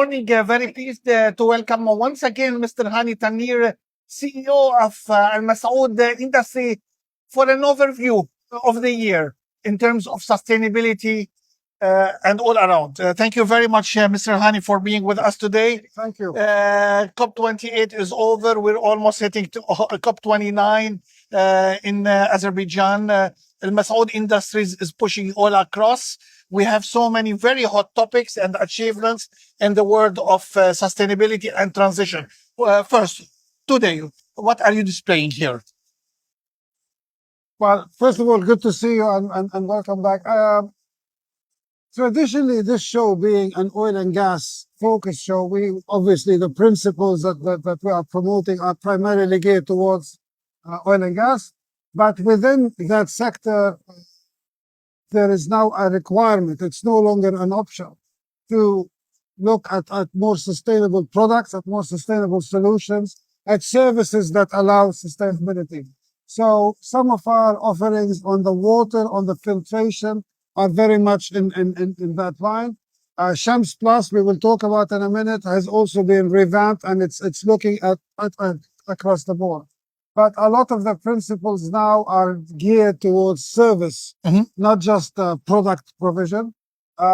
morning. Very pleased to welcome once again Mr. Hani El Tannir, CEO of Masaood Industry, for an overview of the year in terms of sustainability and all around. Thank you very much, Mr. Hani, for being with us today. Thank you. COP28 is over. We're almost hitting to COP29 in Azerbaijan. Masaood Industries is pushing all across. We have so many very hot topics and achievements in the world of sustainability and transition. First, today, what are you displaying here? Well, first of all, good to see you and welcome back. Traditionally, this show being an oil and gas focused show, we obviously the principles that we are promoting are primarily geared towards oil and gas. But within that sector, there is now a requirement. It's no longer an option to look at more sustainable products, at more sustainable solutions, at services that allow sustainability. So some of our offerings on the water, on the filtration, are very much in that line. Shams Plus, we will talk about in a minute, has also been revamped, and it's looking at across the board. But a lot of the principles now are geared towards service, not just product provision,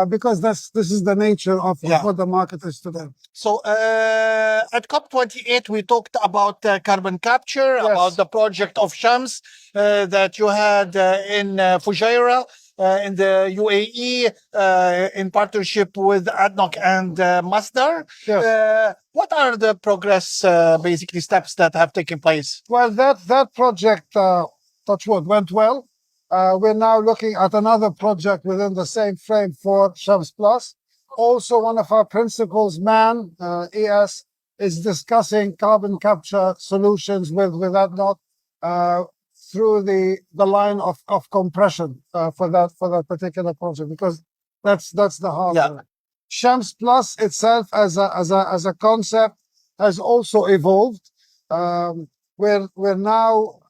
because this is the nature of what the market is today. So at COP28, we talked about carbon capture, about the project of Shams that you had in Fujairah, in the UAE, in partnership with ADNOC and Masdar. Yes. What are the progress, basically, steps that have taken place? Well, that project, touch wood, went well. We're now looking at another project within the same frame for Shams Plus. Also, one of our principals, MAN, ES, is discussing carbon capture solutions with ADNOC through the line of compression for that particular project, because that's the heart of it. Shams Plus itself as a concept has also evolved. We're now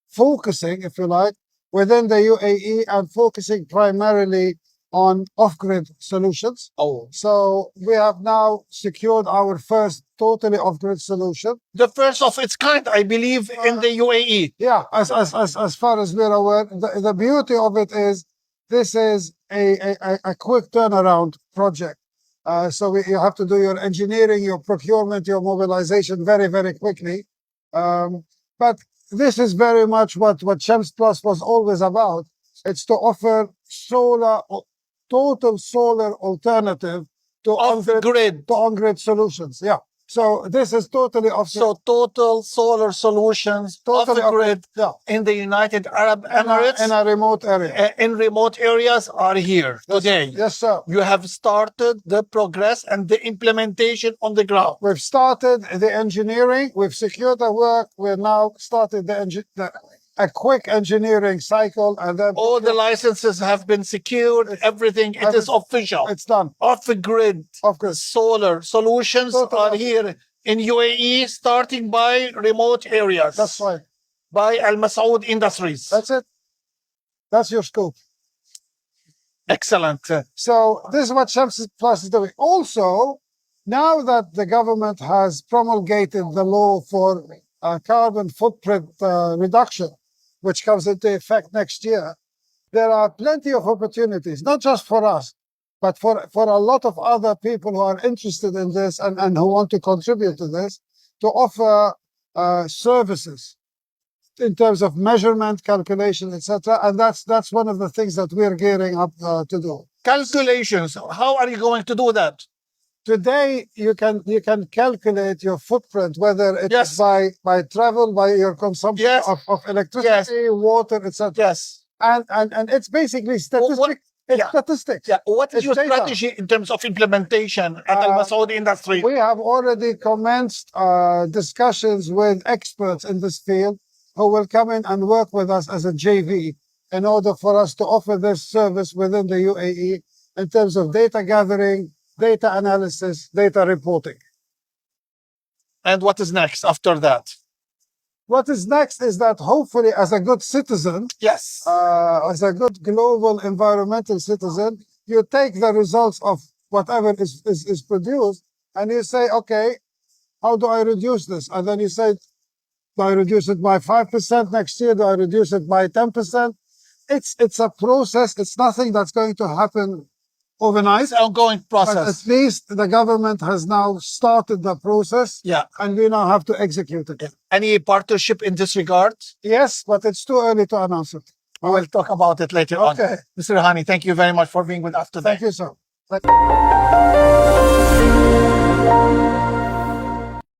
focusing, if you like, within the UAE and focusing primarily on off-grid solutions. So we have now secured our first totally off-grid solution. The first of its kind, I believe, in the UAE. Yeah, as far as we're aware. The beauty of it is this is a quick turnaround project. So you have to do your engineering, your procurement, your mobilization very, very quickly. But this is very much what Shams Plus was always about. It's to offer total solar alternative to on-grid solutions. Yeah. So this is totally off. So total solar solutions, off the grid, in the United Arab Emirates, in a remote area, in remote areas, are here today. Yes, sir. You have started the progress and the implementation on the ground. We've started the engineering. We've secured the work. We're now started a quick engineering cycle, and then all the licenses have been secured. Everything, it is official. It's done. Off the grid, solar solutions are here in UAE, starting by remote areas. That's right. By Al Masaood Industries. That's it. That's your scope. Excellent. So this is what Shams Plus is doing. Also, now that the government has promulgated the law for carbon footprint reduction, which comes into effect next year, there are plenty of opportunities, not just for us, but for a lot of other people who are interested in this and who want to contribute to this, to offer services in terms of measurement, calculation, etc. And that's one of the things that we're gearing up to do. Calculations. How are you going to do that? Today, you can calculate your footprint, whether it's by travel, by your consumption of electricity, water, etc. Yes. And it's basically statistics. Statistics. Yeah. What is your strategy in terms of implementation at Al Masaood Industry? We have already commenced discussions with experts in this field who will come in and work with us as a JV in order for us to offer this service within the UAE in terms of data gathering, data analysis, data reporting. And what is next after that? What is next is that hopefully, as a good citizen, as a good global environmental citizen, you take the results of whatever is produced, and you say, okay, how do I reduce this? And then you say, do I reduce it by 5% next year? Do I reduce it by 10%? It's a process. It's nothing that's going to happen overnight. It's an ongoing But process. at least the government has now started the process. Yeah. And we now have to execute it. Any partnership in this regard? Yes, but it's too early to announce it. We will talk about it later on. Okay. Mr. Hani, thank you very much for being with us today. Thank you, sir.